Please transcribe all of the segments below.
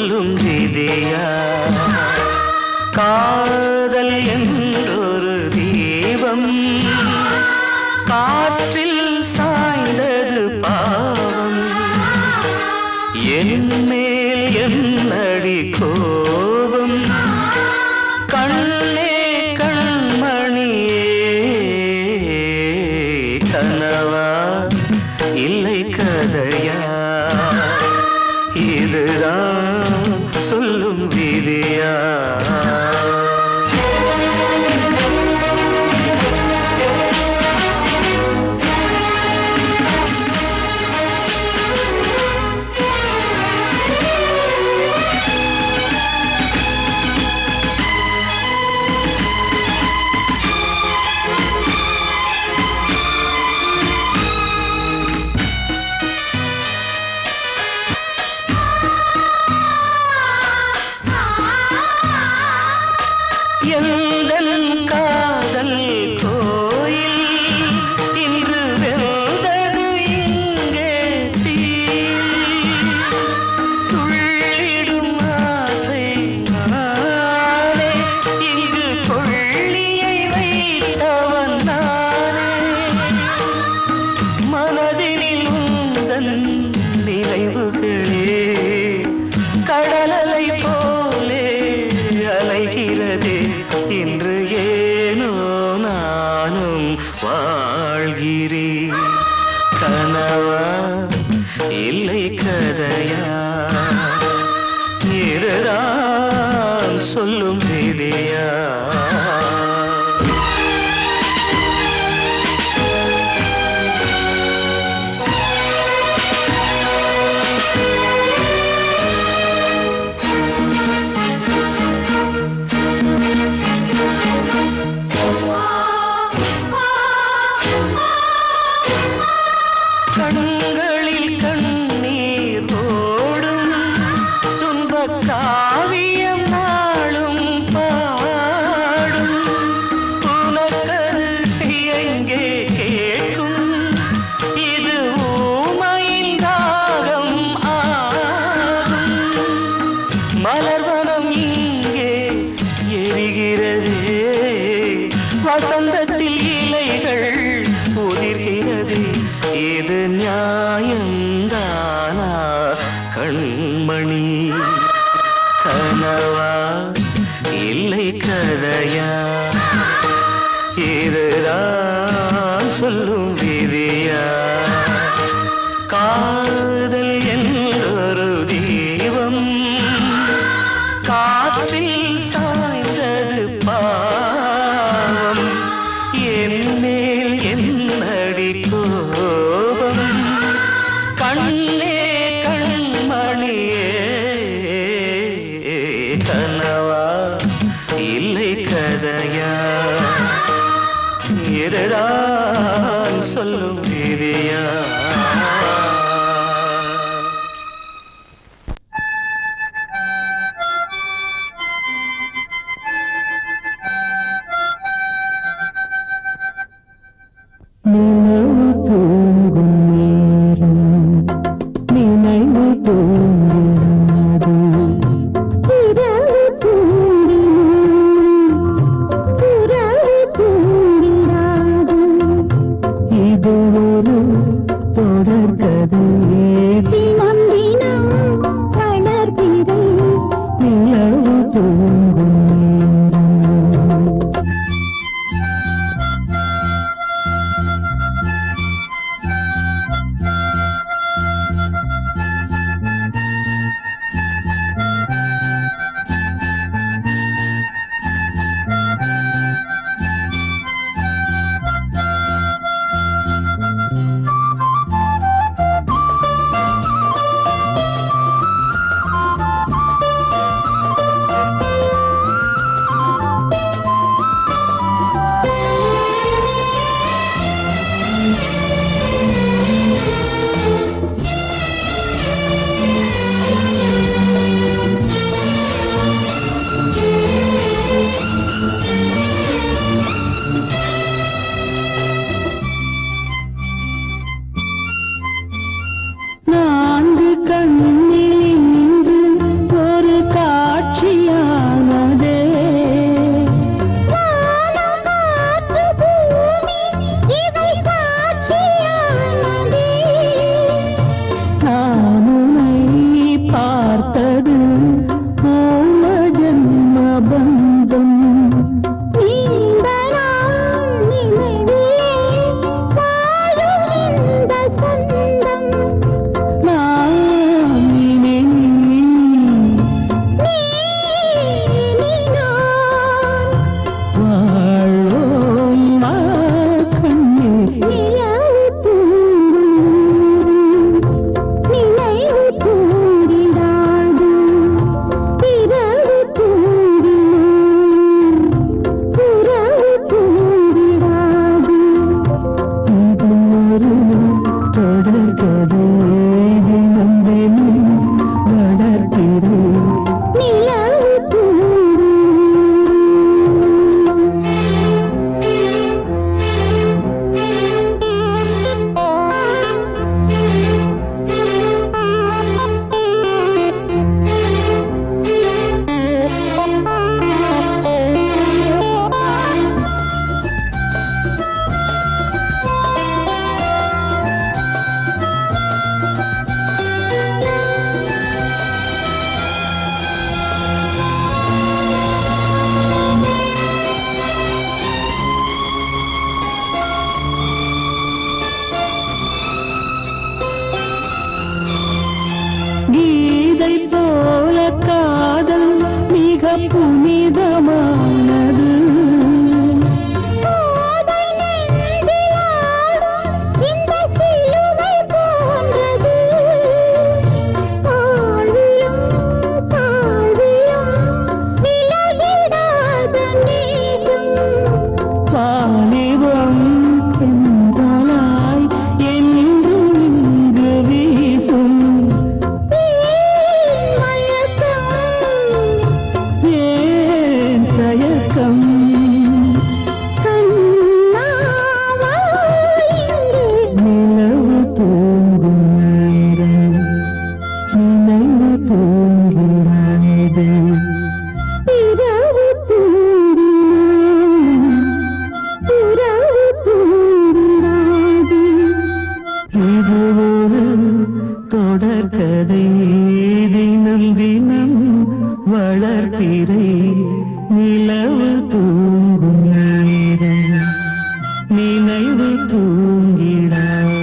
சொல்லும் விதியா காதல் என்றொரு தீபம் காற்றில் சாய்ந்தது பாவம் என் மேல் என்னடி கோபம் கண்ணே கண்மணியே கனவா இல்லை கதையா இதுதான் சொல்லும் விதியா எந்தன் காதல் கோயில் இன்று வெந்தது இங்கே தீ துள்ளிடும் ஆசை நானே இங்கு கொள்ளியை வைத்தவன் நானே மனதினில் உந்தன் நினைவுகளே கடலலை போலே அலைகிறதே இன்று ஏனோ நானும் வாழ்கிறேன் கனவா இல்லை கதையா இதுதான் சொல்லும் விதியா கண்களில் கண்ணீர் ஓடும் துன்பக் காவியம் நாளும் பாடும் உனக்கது எங்கே கேட்கும் இது ஊமையின் ராகம் ஆகும் மலர்வனம் இங்கே எரிகிறதே வசந்தத்தில் இலைகள் உதிர்கிறது இது நியாயந்தானா கண்மணி கனவா இல்லை கதையா இதுதான் சொல்லும் விதியா காதல் என்றொரு தீபம் காற்றில் சாய்ந்தது பாவம் என் மேல் என்னடி கோபம் கண்ணே கண்மணியே கனவா இல்லை கதையா இதுதான் சொல்லும் விதியா நினைவு தூங்கும் நேரம் நினைவு தூங்காது இரவு தூங்கினாது வளர்பிறை நிலவு தூங்கும் நேரம் நினைவு தூங்கிடாது.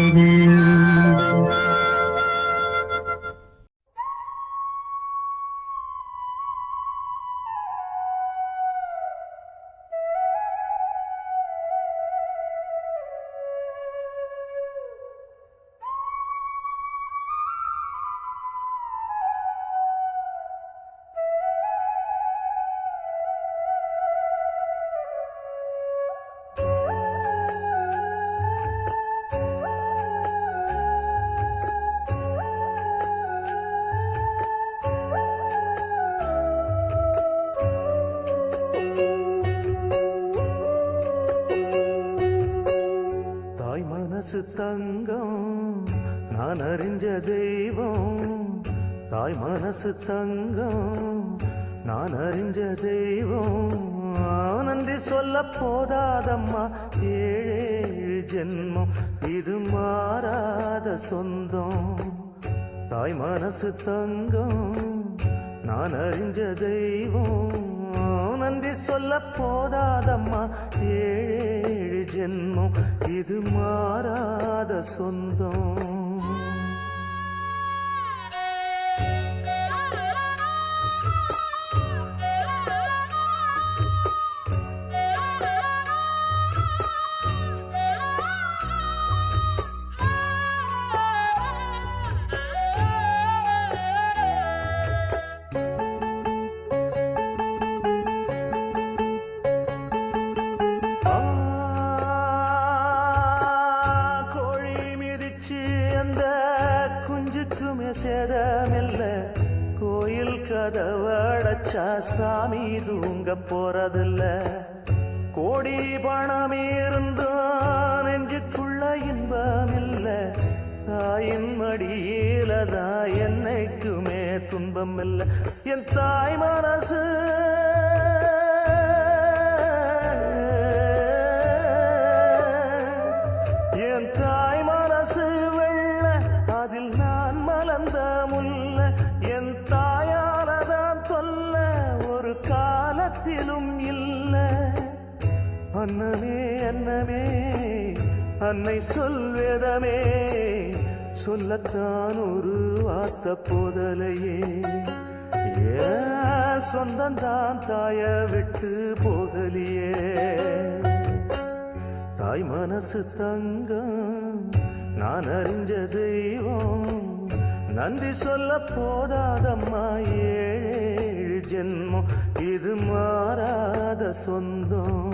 மனசு தங்கம் நான் அறிஞ்ச தெய்வம். தாய் மனசு தங்கம் நான் அறிஞ்ச தெய்வம். நன்றி சொல்ல போதாதம்மா ஏழு ஜென்மம் இது மாறாத சொந்தம். தாய் மனசு தங்கம் நான் அறிஞ்ச தெய்வம். நன்றி சொல்ல போதாதம்மா ஏழு ஜென்மம் இது மாறாத சொந்தம். சேதமில்ல கோயில் கதவடைச்சா சாமி தூங்க போறதில்ல. கோடி பணம் இருந்தும் நெஞ்சுக்குள்ள இன்பம் இல்ல. தாயின் மடியில தான் என்னைக்குமே துன்பம் இல்ல. என் தாய் மனசு என் தாய் மனசு வெள்ள அதில் நான் மலர்ந்த முல்ல. என் தாயாலதான் தொல்ல ஒரு காலத்திலும் இல்ல. அன்னமே அன்னமே அன்னை சொல்வேதமே சொல்லத்தான் ஒரு வார்த்தை போதலையே. சொந்தந்தான் தாய விட்டு போகலியே. தாய் மனசு தங்கம் நான் அறிஞ்ச தெய்வம். நன்றி சொல்ல போதாதம்மா ஏழு ஜென்மம் இது மாறாத சொந்தம்.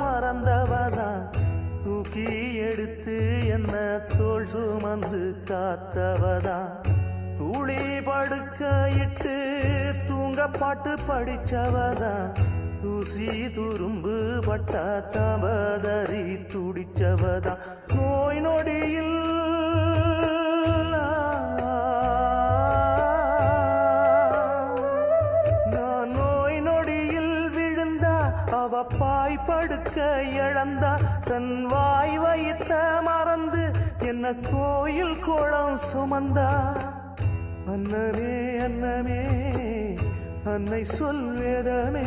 மறந்தவதா தூக்கி எடுத்து என்ன தோள் சுமந்து காத்தவதா. தூளி படுக்க இட்டு தூங்க பாட்டு படிச்சவதா. தூசி துரும்பு பட்டா தபதறி துடிச்சவதா. நோய் நொடியில் அவ பாய் படுக்க இழந்தா. தன் வாய் வைத்த மறந்து என்ன கோயில் கோலம் சுமந்தா. அன்னமே அன்னமே அன்னை சொல்வேதமே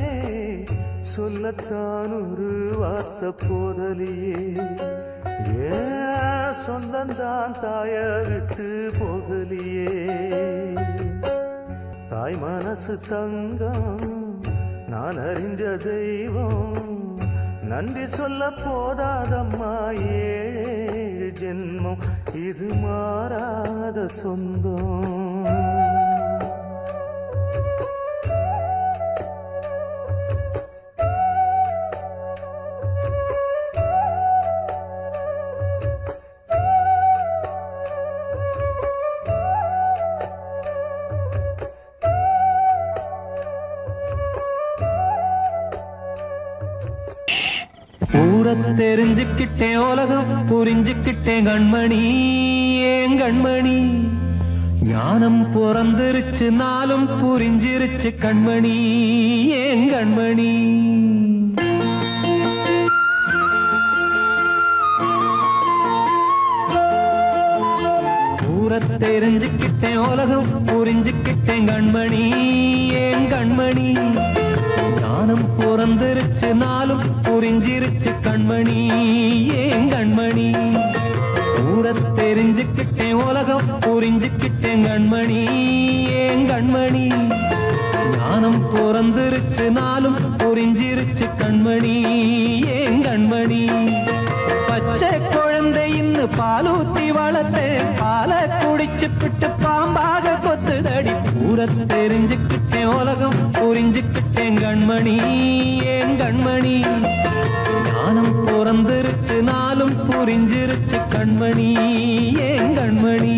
சொல்லத்தான் ஒரு வார்த்தை போதலியே. சொந்தந்தான் தாய விட்டு போகலியே. தாய் மனசு தங்கம் நான் அறிஞ்ச தெய்வம். நன்றி சொல்ல போதாதம்மா ஏழு ஜென்மம் இது மாறாத சொந்தம். தெரிஞ்சுக்கிட்டேன் உலகம் புரிஞ்சுக்கிட்டேன் கண்மணி ஏன் கண்மணி ஞானம் பிறந்திருச்சு நாளும் புரிஞ்சிருச்சு கண்மணி ஏன் கண்மணி தெரிஞ்சுக்கிட்டேன் உலகம் புரிஞ்சுக்கிட்டேன் கண்மணி ஏன் கண்மணி ஞானம் பிறந்திருச்சு நாளும் புரிஞ்சிருச்சு கண்மணி ஏன் கண்மணி தெரிஞ்சுக்கிட்டேன் உலகம் புரிஞ்சுக்கிட்டேன் கண்மணி ஏன் கண்மணி ஞானம் பிறந்திருச்சு நாளும் புரிஞ்சிருச்சு கண்மணி ஏன் கண்மணி பச்சை குழந்தையின்னு பாலூத்தி வளர்த்தேன் பாலை குடிச்சு பிட்டு பாம்பாக கொத்துதடி தெரிஞ்சுக்கிட்டேன் உலகம் புரிஞ்சுக்கிட்டேன் கண்மணி ஏன் கண்மணி ஞானம் பிறந்திருச்சு நாளும் புரிஞ்சிருச்சு கண்மணி ஏன் கண்மணி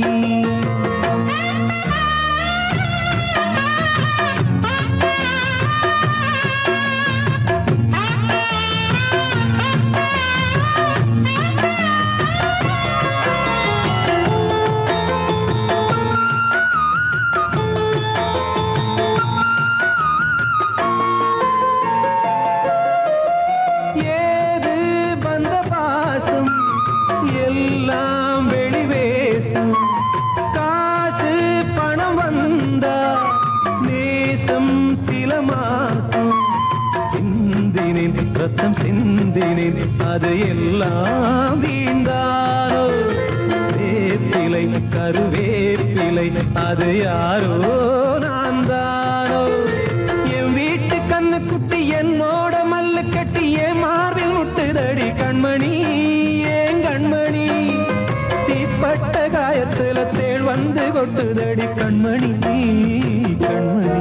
ரத்தம் சிந்தினேன் அது எல்லாம் வீண்டாரோ வேப்பிலை கருவேப்பிலை அது யாரோ நான் தானோ என் வீட்டு கண்ணு குட்டி என்னோட மல்லு கட்டி என் மார்பில் முட்டுதடி கண்மணி ஏன் கண்மணி தீப்பட்ட காயத்துல தேள் வந்து கொட்டுதடி கண்மணி கண்மணி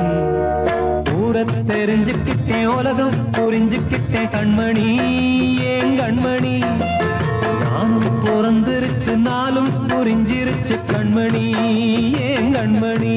தெரிஞ்சுக்கிட்டேன் உலகம் புரிஞ்சுக்கிட்டேன் கண்மணி ஏன் கண்மணி நானும் பிறந்திருச்சு நாளும் புரிஞ்சிருச்சு கண்மணி ஏன் கண்மணி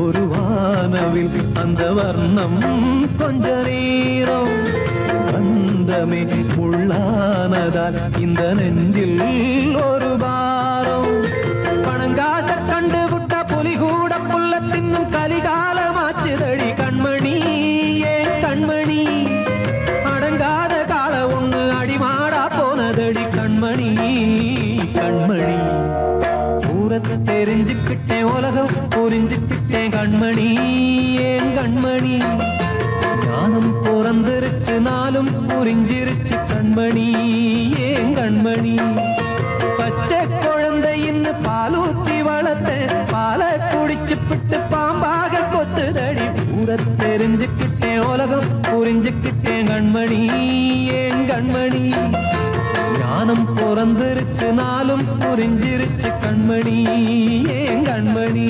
ஒரு வானவில் அந்த வர்ணம் கொஞ்ச நேரம் வந்தமே உள்ளானதால் இந்த நெஞ்சில் ஒரு பாரம் பணங்காச கண்டு விட்ட புலி கூட புல்ல தின்னும் கலிகாலமாச்சுதடி கண்மணி ஏன் கண்மணி அடங்காத கால ஒண்ணு அடிமாடா போனதடி கண்மணி கண்மணி தெரிஞ்சுக்கிட்டேன் உலகம் புரிஞ்சுக்கிட்டேன் கண்மணி ஏன் கண்மணி ஞானம் பிறந்திருச்சு நாளும் புரிஞ்சிருச்சு கண்மணி ஏன் கண்மணி பச்சை குழந்தையின்னு பாலூத்தி வளர்த்தேன் பாலை குடிச்சு பிட்டு பாம்பாக கொத்துதடி தெரிஞ்சுக்கிட்டேன் உலகம் புரிஞ்சுக்கிட்டேன் கண்மணி ஏன் கண்மணி ஞானம் பிறந்திருச்சு நாளும் புரிஞ்சிருச்சு கண்மணி ஏன் கண்மணி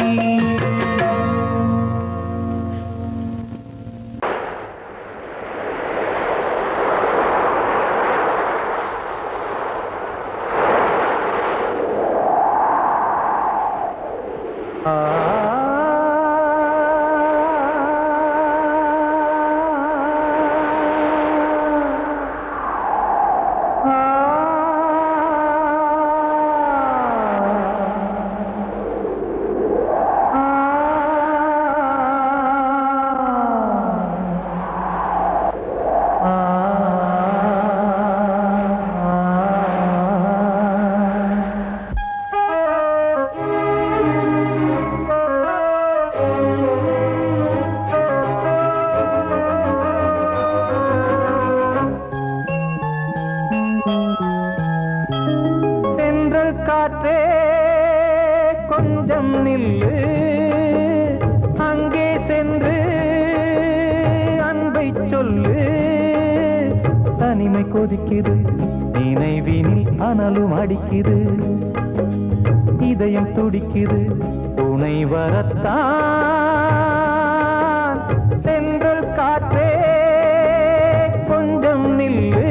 காற்றே கொஞ்சம் நில்லு அங்கே சென்று அன்பை சொல்லு. தனிமை கொதிக்குது, நினைவினில் அனலும் அடிக்குது, இதயம் துடிக்குது, துணை வரத்தான். சென்றல் காற்றே கொஞ்சம் நில்லு,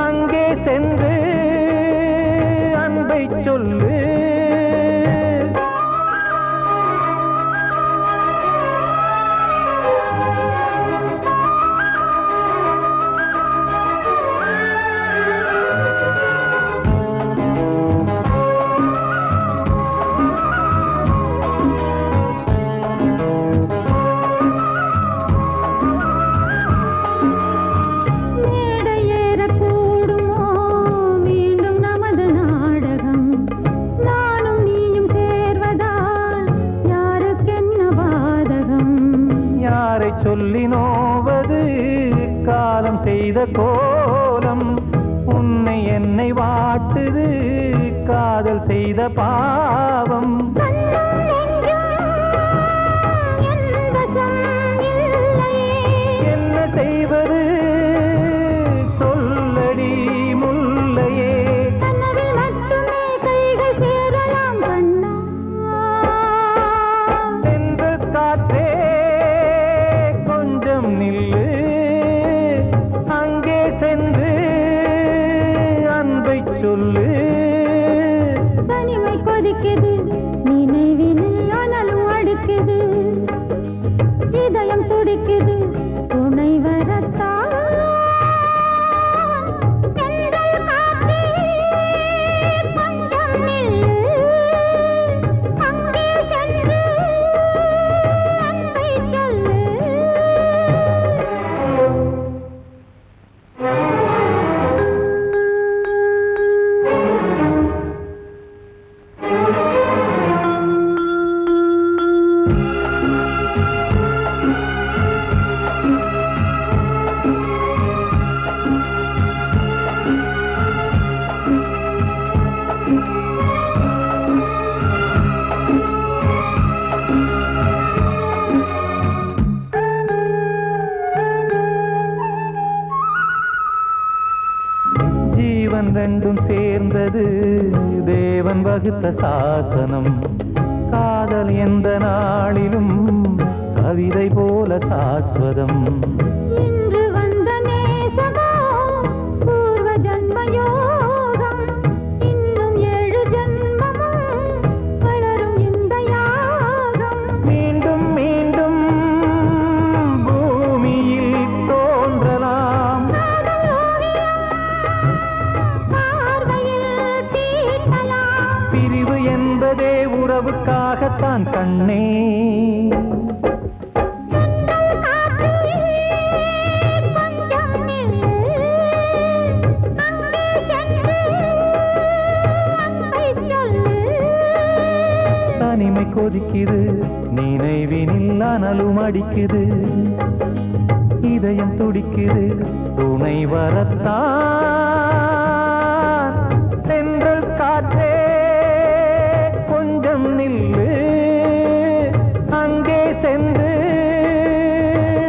அங்கே சென்று அன்பை சொல்லு. சொல்லி நோவது காலம் செய்த கோலம், உன்னை என்னை வாட்டுது காதல் செய்த பாவம். என்ன செய்வது சொல்லடி முல்லையே. சென்று காற்றே நில்லு, அங்கே சென்று அன்பை சொல்லு. தனிமை கொதிக்குது, நினைவினில் அனலும் அடிக்குது, இதயம் துடிக்குது, துணை வரத்தான். தென்றல் காற்றே கொஞ்சம் நில்லு, அங்கே சென்று அன்பை சொல்லு. ஜீவன் ரெண்டும் சேர்ந்தது தேவன் வகுத்த சாசனம். காதல் எந்த நாளிலும் கவிதை போல சாஸ்வதம். இன்று வந்த நேசமோ பூர்வ ஜன்ம யோகம், இன்னும் 7 ஜன்மமும் வளரும் இந்த யாகம். மீண்டும் மீண்டும் பூமியில் தோன்றலாம், பிரிவு என்பதே உறவுக்காகத்தான் கண்ணே. தனிமை கொதிக்குது, நினைவினில் அனலும் அடிக்குது, இதயம் துடிக்குது, துணை வரத்தான். சென்றல் காற்றே கொஞ்சம் நில்லு, அங்கே சென்று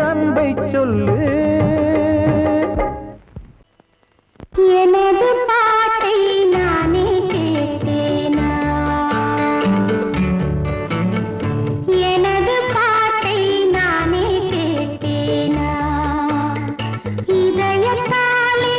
அன்பை சொல்லு. எனது பாட்டை நானே கேட்டேனா, எனது பாட்டை நானே கேட்டேனா, இதயத்தாலே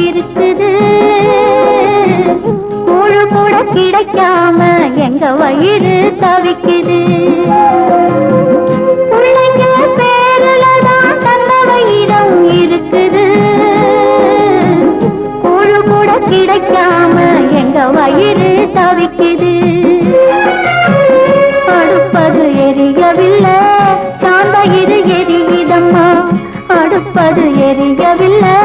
இருக்குது. கூழு கூட கிடைக்காம எங்க வயிறு தவிக்குது. பிள்ளைங்க பேருலதான் தந்த வயிறம் இருக்குது. கூழு கூட கிடைக்காம எங்க வயிறு தவிக்குது. அடுப்பது எரியவில்லை, சாந்த இரு எரியுதம்மா. அடுப்பது எரியவில்லை,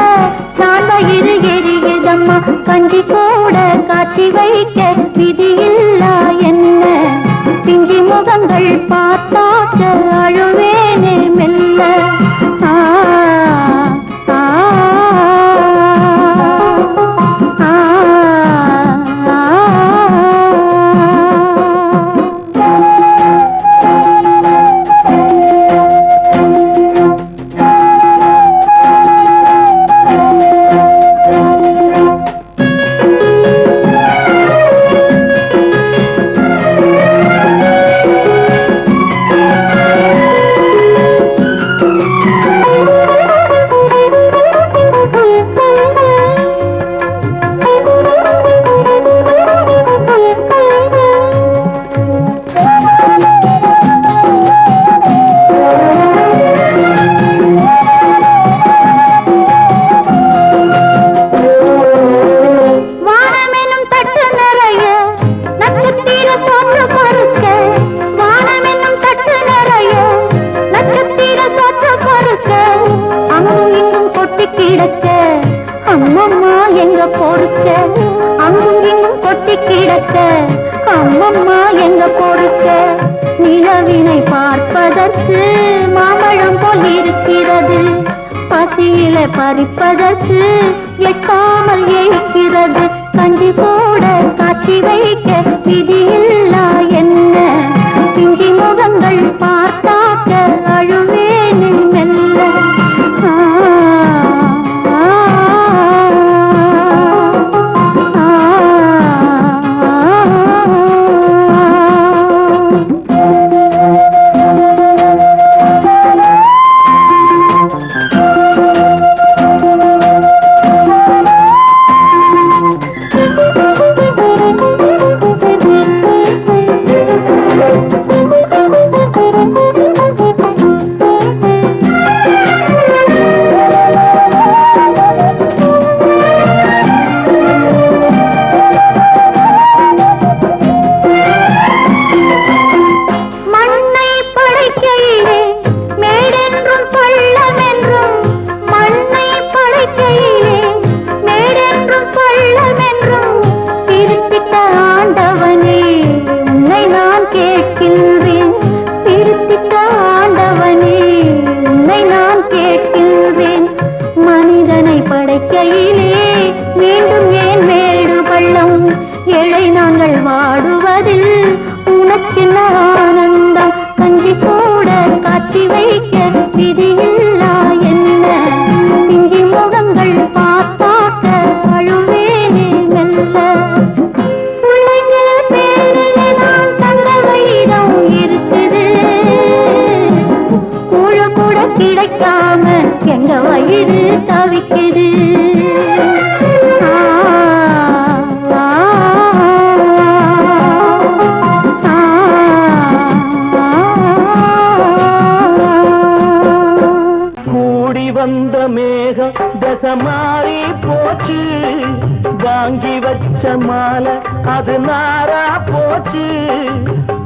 சாந்த இரு எரியுதம்மா. கஞ்சி கூட காட்சி வைக்க விதியில்லா என்ன? பிஞ்சி முகங்கள் பார்த்தாக்க அழுவேனே மெல்ல. ஆ ஆ ஆ அம்மம்மா எங்க பொறுக்க, அங்கும் இங்கும் கொட்டி கிடக்க. அம்மம்மா எங்க பொறுக்க, நிலவினை பார்ப்பதற்கு மாம்பழம் போல் இருக்கிறது. பசியில பறிப்பதற்கு எட்டாமல் ஏய்க்கிறது. கஞ்சி போட காட்சி வைக்க விதியில்லா என்ன? பிஞ்சி முகங்கள் பார்த்தாக்க அழுவேனே மெல்ல. மீண்டும் ஏன் மேடு பள்ளம்? ஏழை நாங்கள் வாடுவதில் உனக்கு ஆனந்தம். கஞ்சி கூட காட்சி வைக்க விதியில்லா என்ன? பிஞ்சி முகங்கள் பார்த்தாக்க அழுவேனே மெல்ல. பிள்ளைங்க பேரில் நான் தந்த வயிறம் இருக்குது. கூழ கூட கிடைக்காம எங்க வயிறு தவிக்குது. வந்த மேகம் தசை மாறி போச்சு. வாங்கி வச்ச மாலை அது நாரா போச்சு.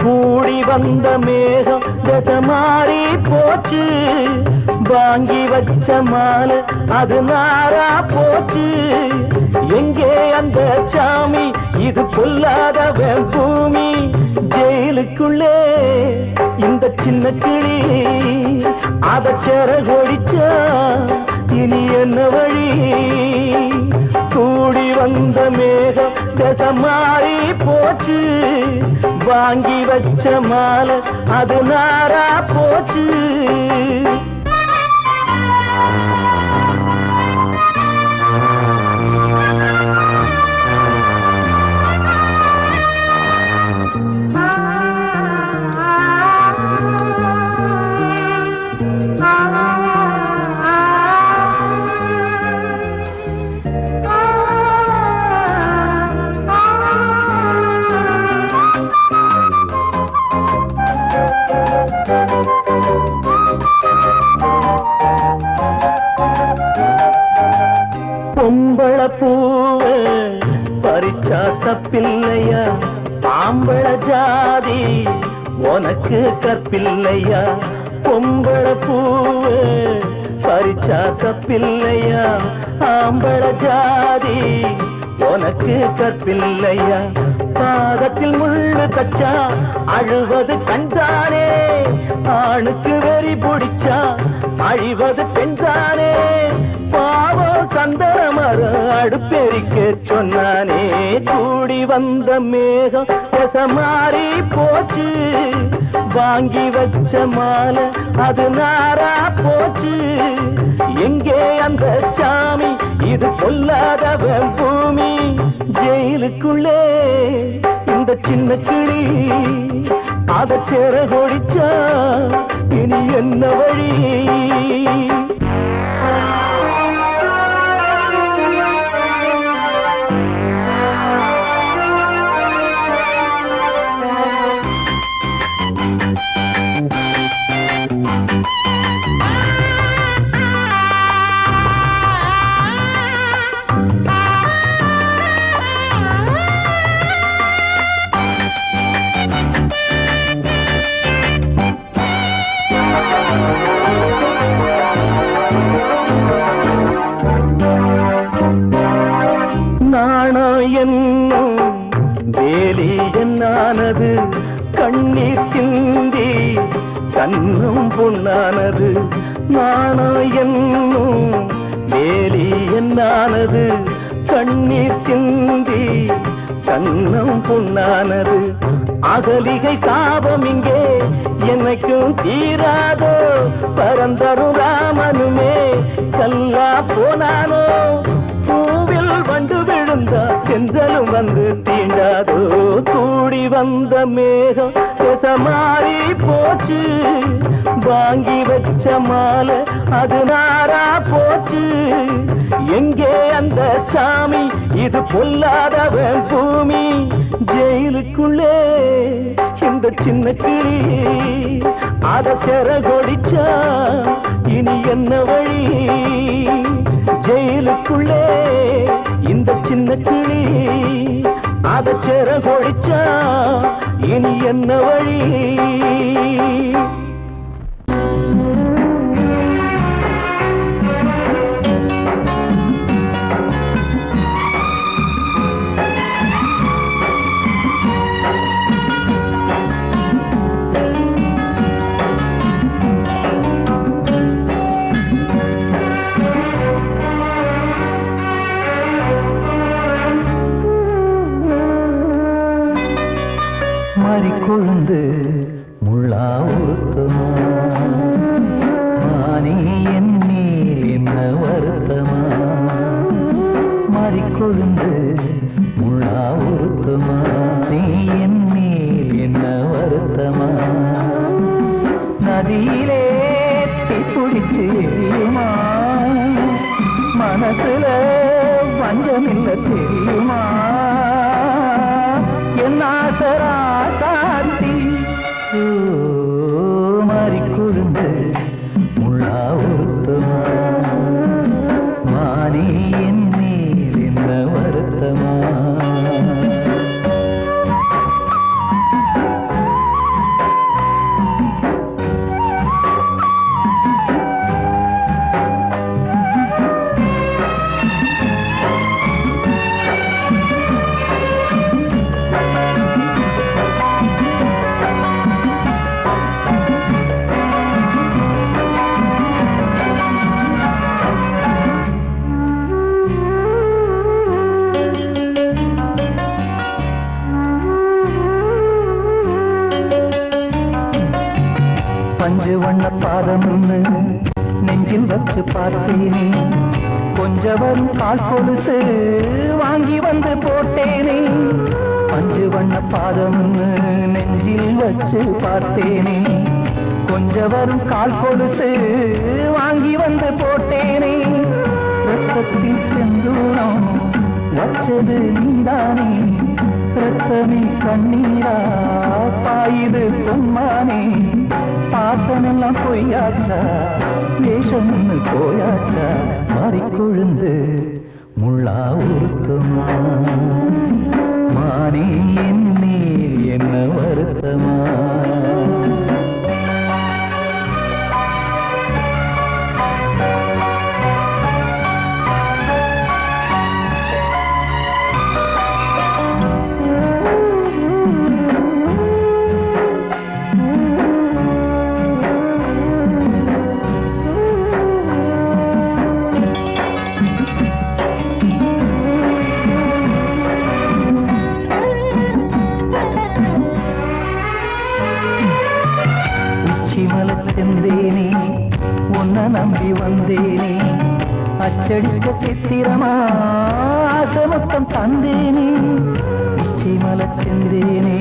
கூடி வந்த மேகம் தசை மாறி போச்சு. வாங்கி வச்ச மாலை அது நாரா போச்சு. எங்கே அந்த சாமி? இது பொல்லாதவன் பூமி. ஜெயிலுக்குள்ளே இந்த சின்ன கிளி அத செரகொடிச்சா இனி என்ன வழி? கூடி வந்த மேகம் தசை மாறி போச்சு. வாங்கி வச்ச மாலை அது நாரா போச்சு. பொம்பள பூவ பறிச்சா தப்பில்லையா, ஆம்பள ஜாதி உனக்கு கற்பில்லையா. பொம்பள பூவ பறிச்சா தப்பில்லையா, ஆம்பள ஜாதி உனக்கு கற்பில்லையா. பாதத்தில் முள்ளு தச்சா அழுவது கண்டானே, ஆணுக்கு வெறி பிடிச்சா அழிவது பெண்தானே. பாவம் சந்தமர அடுப்பெரிக்க சொன்னானே. கூடி வந்த மேகம் மாறி போச்சு, வாங்கி வச்ச மாலை அது நாரா போச்சு. எங்கே அந்த சாமி, இது கொல்லாதவன் பூமி. ஜெயிலுக்குள்ளே இந்த சின்ன கிளி அத சேர கொடிச்சா இனி என்ன வழி. என்னும் வேலி என்னானது, கண்ணீர் சிந்தி கண்ணும் பொன்னானது. நாணம் என்னும் வேலி என்னானது, கண்ணீர் சிந்தி கண்ணும் பொன்னானது. அகலிகை சாபம் இங்கே என்னைக்கும் தீராதோ, பரந்தரும் ராமனுமே கல்லா போனானோ. பூவில் வண்டு விழுந்தா சென்றலும் வந்து தீண்டாதோ. கூடி வந்த மேகம் மாறி போச்சு, வாங்கி வச்ச மாலை அது நாரா போச்சு. எங்கே அந்த சாமி, இது பொல்லாதவன் பூமி. ஜெயிலுக்குள்ளே இந்த சின்ன கிளி அத செர கொடிச்சா இனி என்ன வழி. ஜெயிலுக்குள்ளே இந்த சின்ன கிளி அத செர கொடிச்சா இனி என்ன வழி. கொழுந்து முள்ளா உருத்தமா, மானே என் மேல் என்ன வருத்தமா. மாறிக்கொழுந்து முள்ளா உருத்தமா, நீ என் மேல் என்ன வருத்தமா. நதியிலே தீப்பிடிச்சு எரியுமா, மனசுல வஞ்சமில்ல தெரியுமா. என் ஆசரா சாந்தி மாறிக்கொழுந்து முள்ளா உருத்தமா, மானே என் மேல் என்ன வருத்தமா. பஞ்சு வண்ண பாதம் நெஞ்சில் வச்சு பார்த்தேனே, கொஞ்சம் வரும் கால் கொலுசு வாங்கி வந்து போட்டேனே. பஞ்சு வண்ண பாதம் நெஞ்சில் வச்சு பார்த்தேனே, கொஞ்சம் வரும் கால் கொலுசு வாங்கி வந்து போட்டேனே. ரத்தத்தில் செந்தூரம் வச்சது நீதானே, ரத்தமே கண்ணீரா பாயுது பொன்மானே. பாசமெல்லாம் பொய்யாச்சா, வேஷம்னு போயாச்சா. மாறிக்கொழுந்து முள்ளா உருக்குமா மானே என் மேல் என்ன வருத்தமா செந்தேனே உன்னை நம்பி வந்தேனே அச்சடிக்க சித்திரமா ஆசமொத்தம் தந்தேனே உச்சிமல செந்தேனே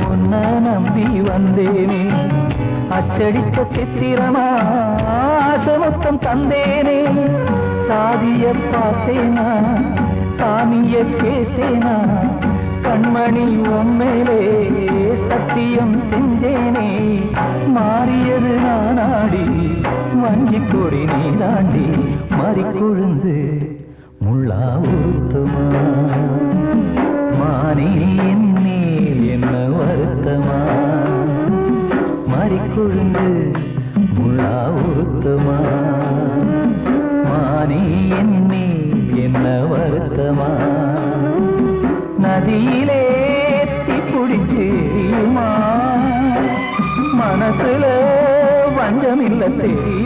உன்னை நம்பி வந்தேனே அச்சடிக்க சித்திரமா ஆசமொத்தம் தந்தேனே சாதிய பார்த்தேனா சாமிய கேட்டேனா கண்மணி உம்மேலே சத்தியம் செஞ்சேனே மாறியது நானாடி வஞ்சி கொடி நீ தாண்டி மறிக்கொழுந்து முள்ளா உருத்துமா மானே என் மேல் என்ன வருத்தமா மறிக்கொழுந்து முள்ளா உருத்துமா மானே என் மேல் என்ன வருத்தமா நதியிலே தீப்பிடிச்சுமா மனசுல வஞ்சமில்ல தெரியுமா